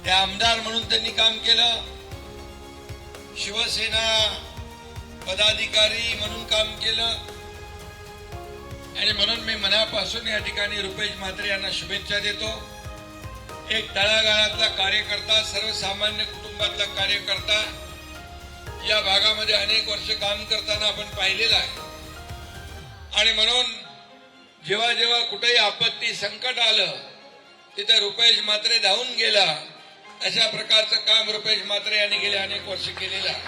त्या आमदार म्हणून त्यांनी काम केलं, शिवसेना पदाधिकारी म्हणून काम केलं आणि म्हणून मी मनापासून या ठिकाणी रुपेश म्हात्रे यांना शुभेच्छा देतो। एक तळागाळातला कार्यकर्ता, सर्वसामान्य कुटुंबातला कार्यकर्ता, या भागामध्ये अनेक वर्ष काम करताना आपण पाहिलेलं आहे आणि म्हणून जेव्हा जेव्हा कुठेही आपत्ती संकट आलं तिथे रुपेश म्हात्रे धावून गेला। अशा प्रकारचं काम रुपेश म्हात्रे यांनी गेले अनेक वर्ष केलेलं आहे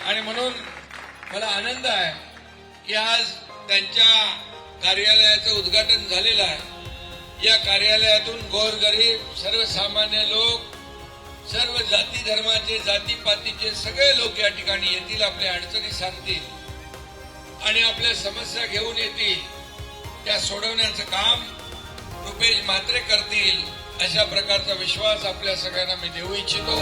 आणि म्हणून मला आनंद आहे की आज त्यांच्या कार्यालयाचं उद्घाटन झालेलं आहे। या कार्यालयातून गोरगरीब, सर्वसामान्य लोक, सर्व जाती धर्माचे, जातीपातीचे सगळे लोक या ठिकाणी येतील, आपल्या अडचणी सांगतील आणि आपल्या समस्या घेऊन येतील। त्या सोडवण्याचं काम रुपेश म्हात्रे करतील, अशा प्रकारचा विश्वास आपल्या सगळ्यांना मी देऊ इच्छितो।